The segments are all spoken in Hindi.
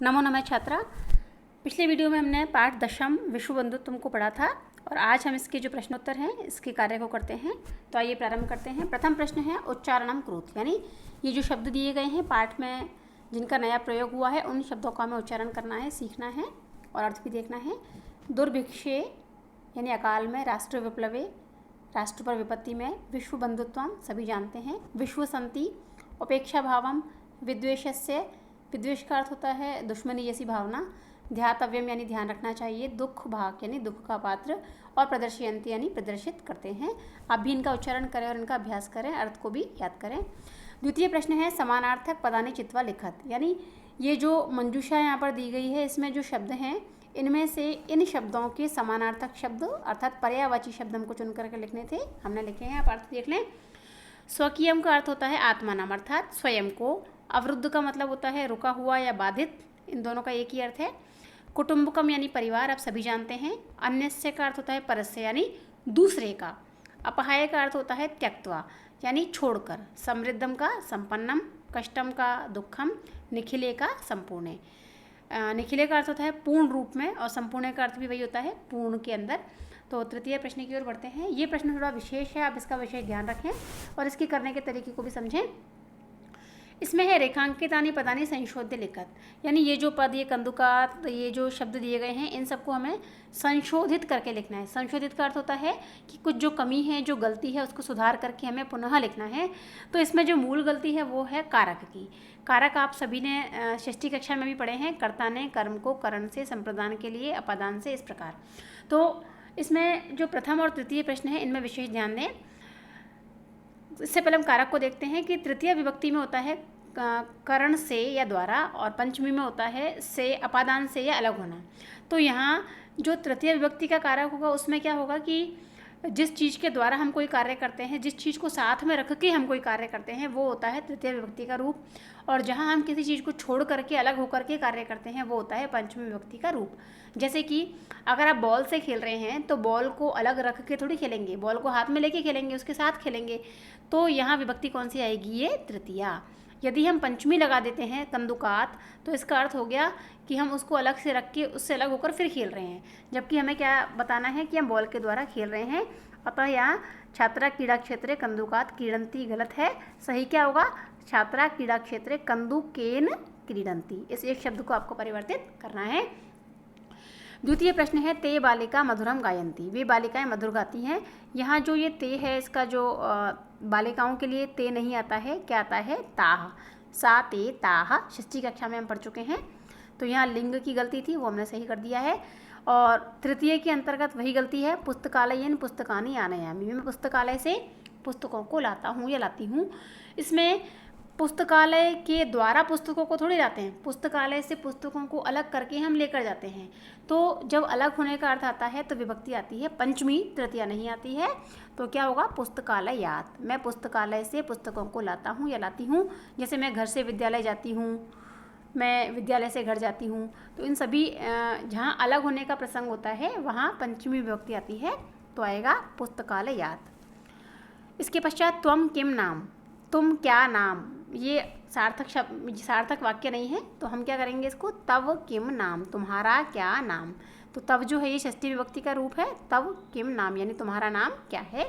नमो नमः छात्रा। पिछले वीडियो में हमने पाठ दशम विश्व बंधुत्व को पढ़ा था और आज हम इसके जो प्रश्नोत्तर हैं इसके कार्य को करते हैं। तो आइए प्रारंभ करते हैं। प्रथम प्रश्न है उच्चारणम कृत, यानी ये जो शब्द दिए गए हैं पाठ में जिनका नया प्रयोग हुआ है उन शब्दों का हमें उच्चारण करना है, सीखना है और अर्थ भी देखना है। दुर्भिक्षे यानी अकाल में, राष्ट्र विप्लवे राष्ट्र पर विपत्ति में, विश्व बंधुत्वम सभी जानते हैं, विश्व संति, उपेक्षा भावम, विद्वेषस्य विद्वेष का अर्थ होता है दुश्मनी जैसी भावना, ध्यातव्यम यानी ध्यान रखना चाहिए, दुख भाग यानी दुख का पात्र और प्रदर्शयन्ति यानी प्रदर्शित करते हैं। आप भी इनका उच्चारण करें और इनका अभ्यास करें, अर्थ को भी याद करें। द्वितीय प्रश्न है समानार्थक पदानि चित्वा लिखत, यानी ये जो मंजूषा यहाँ पर दी गई है इसमें जो शब्द हैं इनमें से इन शब्दों के समानार्थक शब्द अर्थात पर्यायवाची शब्द हमको चुन करके लिखने थे, हमने लिखे हैं। आप अर्थ देख लें। स्वकीयम का अर्थ होता है आत्मा नाम अर्थात स्वयं को, अवरुद्ध का मतलब होता है रुका हुआ या बाधित, इन दोनों का एक ही अर्थ है। कुटुंबकम यानी परिवार, आप सभी जानते हैं। अन्यस्य का अर्थ होता है परस्य यानी दूसरे का। अपहाय का अर्थ होता है त्यक्त्वा यानी छोड़कर। समृद्धम का संपन्नम, कष्टम का दुखम, निखिले का संपूर्ण। निखिले का अर्थ होता है पूर्ण रूप में और संपूर्ण का अर्थ भी वही होता है पूर्ण के अंदर। तो तृतीय प्रश्न की ओर बढ़ते हैं। ये प्रश्न थोड़ा विशेष है, आप इसका विशेष ध्यान रखें और इसके करने के तरीके को भी समझें। इसमें है रेखांकितानि पदानि संशोध्य लिखत, यानी ये जो पद, ये कंदुकात, ये जो शब्द दिए गए हैं इन सबको हमें संशोधित करके लिखना है। संशोधित का अर्थ होता है कि कुछ जो कमी है, जो गलती है उसको सुधार करके हमें पुनः लिखना है। तो इसमें जो मूल गलती है वो है कारक की। कारक आप सभी ने षष्ठी कक्षा में भी पढ़े हैं। कर्ता ने कर्म को करण से, संप्रदान के लिए अपादान से, इस प्रकार। तो इसमें जो प्रथम और तृतीय प्रश्न है इनमें विशेष ध्यान दें। इससे पहले हम कारक को देखते हैं कि तृतीय विभक्ति में होता है करण से या द्वारा और पंचमी में होता है से, अपादान से या अलग होना। तो यहाँ जो तृतीय विभक्ति का कारक होगा उसमें क्या होगा कि जिस चीज़ के द्वारा हम कोई कार्य करते हैं, जिस चीज़ को साथ में रख के हम कोई कार्य करते हैं वो होता है तृतीय विभक्ति का रूप, और जहाँ हम किसी चीज़ को छोड़ करके अलग होकर के कार्य करते हैं वो होता है पंचमी विभक्ति का रूप। जैसे कि अगर आप बॉल से खेल रहे हैं तो बॉल को अलग रख के थोड़ी खेलेंगे, बॉल को हाथ में लेके खेलेंगे, उसके साथ खेलेंगे। तो यहाँ विभक्ति कौन सी आएगी? ये तृतीया। यदि हम पंचमी लगा देते हैं कंदुकात तो इसका अर्थ हो गया कि हम उसको अलग से रख के उससे अलग होकर फिर खेल रहे हैं, जबकि हमें क्या बताना है कि हम बॉल के द्वारा खेल रहे हैं। अतः यहाँ छात्रा क्रीड़ा क्षेत्रे कंदुकात क्रीडंती गलत है। सही क्या होगा? छात्रा क्रीड़ा क्षेत्रे कंदुकेन क्रीडंती। इस एक शब्द को आपको परिवर्तित करना है। द्वितीय प्रश्न है ते बालिका मधुरम गायंती, वे बालिकाएं मधुर गाती हैं। यहाँ जो ये ते है इसका जो बालिकाओं के लिए ते नहीं आता है, क्या आता है? ताह। सा ते ताह षष्ठी कक्षा में हम पढ़ चुके हैं। तो यहाँ लिंग की गलती थी, वो हमने सही कर दिया है। और तृतीय के अंतर्गत वही गलती है, पुस्तकालयन पुस्तकानि आनयामि, मैं पुस्तकालय से पुस्तकों को लाता हूँ या लाती हूँ। इसमें पुस्तकालय के द्वारा पुस्तकों को थोड़ी लाते हैं, पुस्तकालय से पुस्तकों को अलग करके हम लेकर जाते हैं। तो जब अलग होने का अर्थ आता है तो विभक्ति आती है पंचमी, तृतीया नहीं आती है। तो क्या होगा? पुस्तकालयात, मैं पुस्तकालय से पुस्तकों को लाता हूँ या लाती हूँ। जैसे मैं घर से विद्यालय जाती हूँ, मैं विद्यालय से घर जाती हूँ। तो इन सभी जहाँ अलग होने का प्रसंग होता है वहाँ पंचमी विभक्ति आती है, तो आएगा पुस्तकालयात। इसके पश्चात त्वम किम नाम, तुम क्या नाम, ये सार्थक शब्द, सार्थक वाक्य नहीं है, तो हम क्या करेंगे इसको? तव किम नाम, तुम्हारा क्या नाम। तो तव जो है ये षष्ठी विभक्ति का रूप है, तव किम नाम यानी तुम्हारा नाम क्या है।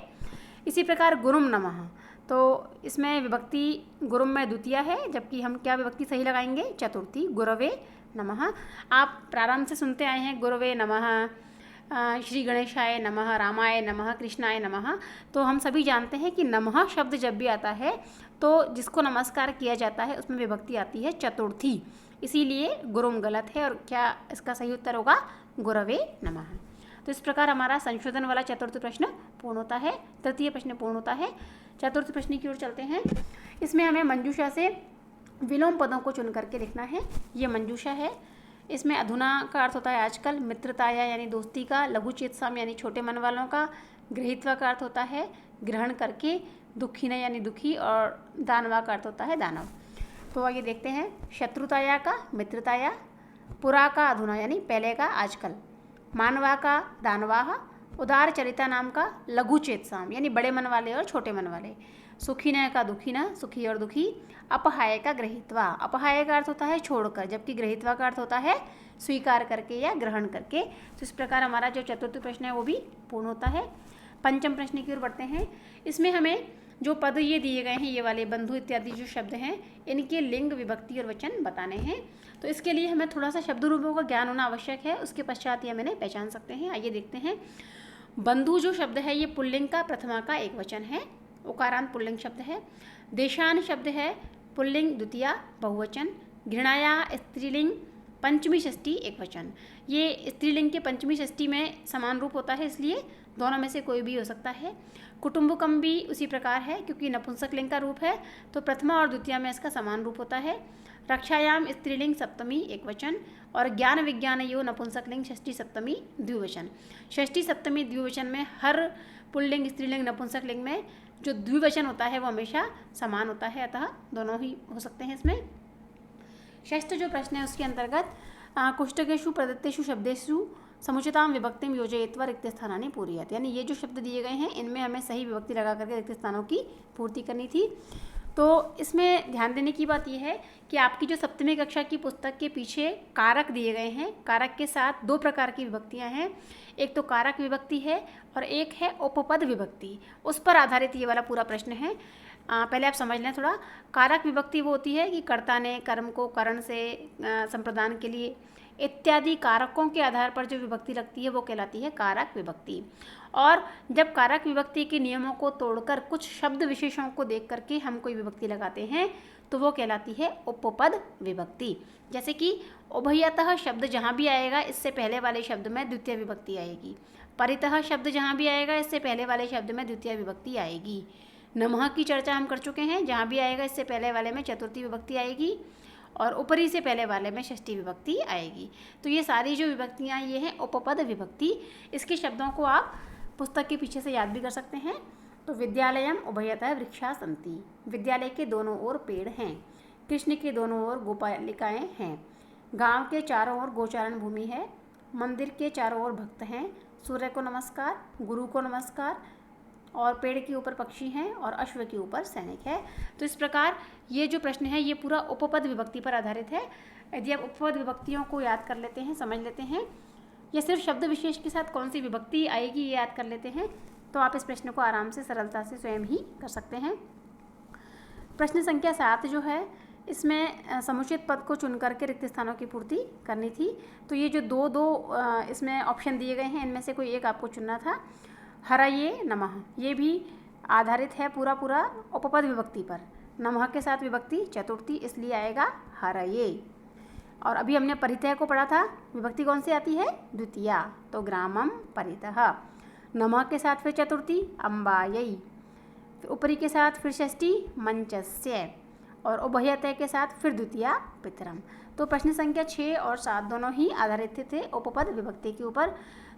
इसी प्रकार गुरुम नमः, तो इसमें विभक्ति गुरुम में द्वितीय है, जबकि हम क्या विभक्ति सही लगाएंगे? चतुर्थी, गुरवे नमः। आप प्रारंभ से सुनते आए हैं गुरवे नमः, श्री गणेशाय नमः, रामाय नमः, कृष्णाय नमः। तो हम सभी जानते हैं कि नमः शब्द जब भी आता है तो जिसको नमस्कार किया जाता है उसमें विभक्ति आती है चतुर्थी, इसीलिए गुरुम गलत है। और क्या इसका सही उत्तर होगा? गुरवे नमः। तो इस प्रकार हमारा संशोधन वाला चतुर्थ प्रश्न पूर्ण होता है, तृतीय प्रश्न पूर्ण होता है। चतुर्थ प्रश्न की ओर चलते हैं। इसमें हमें मंजूषा से विलोम पदों को चुन करके लिखना है। ये मंजूषा है। इसमें अधुना का अर्थ होता है आजकल, मित्रताया यानी दोस्ती का, लघु चेतसाम यानी छोटे मन वालों का, गृहीत्वा का अर्थ होता है ग्रहण करके, दुखी न यानी दुखी, और दानवा का अर्थ होता है दानव। तो आगे देखते हैं। शत्रुताया का मित्रताया, पुरा का अधुना यानी पहले का आजकल, मानवा का दानवाह, उदार चरिता नाम का लघु चेतसाम यानी बड़े मन वाले और छोटे मन वाले, सुखिन का दुखिन, सुखी और दुखी। अपहाय का गृहीत्वा, अपहाय का अर्थ होता है छोड़कर, जबकि गृहीत्वा का अर्थ होता है स्वीकार करके या ग्रहण करके। तो इस प्रकार हमारा जो चतुर्थ प्रश्न है वो भी पूर्ण होता है। पंचम प्रश्न की ओर बढ़ते हैं। इसमें हमें जो पद ये दिए गए हैं, ये वाले बंधु इत्यादि जो शब्द हैं, इनके लिंग, विभक्ति और वचन बताने हैं। तो इसके लिए हमें थोड़ा सा शब्द रूपों का ज्ञान होना आवश्यक है, उसके पश्चात ये मैंने पहचान सकते हैं। आइए देखते हैं। बंधु जो शब्द है ये पुल्लिंग का प्रथमा का एक वचन है, उकारांत पुल्लिंग शब्द है। देशान शब्द है पुल्लिंग द्वितीया बहुवचन। घृणाया स्त्रीलिंग पंचमी षष्ठी एक वचन। ये स्त्रीलिंग के पंचमी षष्ठी में समान रूप होता है, इसलिए दोनों में से कोई भी हो सकता है। कुटुंबकम भी उसी प्रकार है, क्योंकि नपुंसक लिंग का रूप है, तो प्रथमा और द्वितीया में इसका समान रूप होता है। रक्षायाम स्त्रीलिंग सप्तमी एक वचन, और ज्ञान विज्ञान यो नपुंसक लिंग षष्ठी सप्तमी द्विवचन। षष्ठी सप्तमी द्विवचन में हर पुल्लिंग, स्त्रीलिंग, नपुंसक लिंग में जो द्विवचन होता है वो हमेशा समान होता है, अतः दोनों ही हो सकते हैं इसमें। षष्ठ जो प्रश्न है उसके अंतर्गत कुष्ठकेषु प्रदत्तेषु शब्देषु समुचिताम विभक्तिम योजयित्वा रिक्त स्थानानि पूरयेत्, यानी ये जो शब्द दिए गए हैं इनमें हमें सही विभक्ति लगा करके रिक्त स्थानों की पूर्ति करनी थी। तो इसमें ध्यान देने की बात यह है कि आपकी जो सप्तमी कक्षा की पुस्तक के पीछे कारक दिए गए हैं, कारक के साथ दो प्रकार की विभक्तियां हैं। एक तो कारक विभक्ति है और एक है उपपद विभक्ति, उस पर आधारित ये वाला पूरा प्रश्न है। पहले आप समझ लें थोड़ा। कारक विभक्ति वो होती है कि कर्ता ने कर्म को करण से संप्रदान के लिए इत्यादि कारकों के आधार पर जो विभक्ति लगती है वो कहलाती है कारक विभक्ति। और जब कारक विभक्ति के नियमों को तोड़कर कुछ शब्द विशेषों को देख करके हम कोई विभक्ति लगाते हैं तो वो कहलाती है उपपद विभक्ति। जैसे कि उभयतः शब्द जहाँ भी आएगा इससे पहले वाले शब्द में द्वितीय विभक्ति आएगी। परितः शब्द जहाँ भी आएगा इससे पहले वाले शब्द में द्वितीय विभक्ति आएगी। नमः की चर्चा हम कर चुके हैं, जहाँ भी आएगा इससे पहले वाले में चतुर्थी विभक्ति आएगी और ऊपरी से पहले वाले में षष्ठी विभक्ति आएगी। तो ये सारी जो विभक्तियाँ ये हैं उपपद विभक्ति। इसके शब्दों को आप पुस्तक के पीछे से याद भी कर सकते हैं। तो विद्यालयम उभयतः वृक्षा सन्ति, विद्यालय के दोनों ओर पेड़ हैं। कृष्ण के दोनों ओर गोपालिकाएँ हैं। गांव के चारों ओर गोचारण भूमि है। मंदिर के चारों ओर भक्त हैं। सूर्य को नमस्कार, गुरु को नमस्कार, और पेड़ के ऊपर पक्षी हैं और अश्व के ऊपर सैनिक है। तो इस प्रकार ये जो प्रश्न है ये पूरा उपपद विभक्ति पर आधारित है। यदि आप उपपद विभक्तियों को याद कर लेते हैं, समझ लेते हैं, या सिर्फ शब्द विशेष के साथ कौन सी विभक्ति आएगी ये याद कर लेते हैं, तो आप इस प्रश्न को आराम से सरलता से स्वयं ही कर सकते हैं। प्रश्न संख्या 7 जो है इसमें समुचित पद को चुन करके रिक्त स्थानों की पूर्ति करनी थी। तो ये जो दो इसमें ऑप्शन दिए गए हैं इनमें से कोई एक आपको चुनना था। हरये नमः, ये भी आधारित है पूरा उपपद विभक्ति पर। नमः के साथ विभक्ति चतुर्थी, इसलिए आएगा हरये। और अभी हमने परितः को पढ़ा था, विभक्ति कौन सी आती है? द्वितीया, तो ग्रामम परितः। नमः के साथ फिर चतुर्थी अम्बायै, ऊपरी के साथ फिर षष्ठी मंचस्य, और उभयतः के साथ फिर द्वितीया पितरम। तो प्रश्न संख्या 6 और 7 दोनों ही आधारित थे उपपद विभक्ति के ऊपर।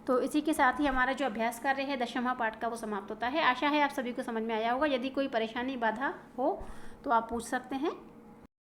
तो इसी के साथ ही हमारा जो अभ्यास कार्य है दशमहा पाठ का वो समाप्त होता है। आशा है आप सभी को समझ में आया होगा। यदि कोई परेशानी बाधा हो तो आप पूछ सकते हैं।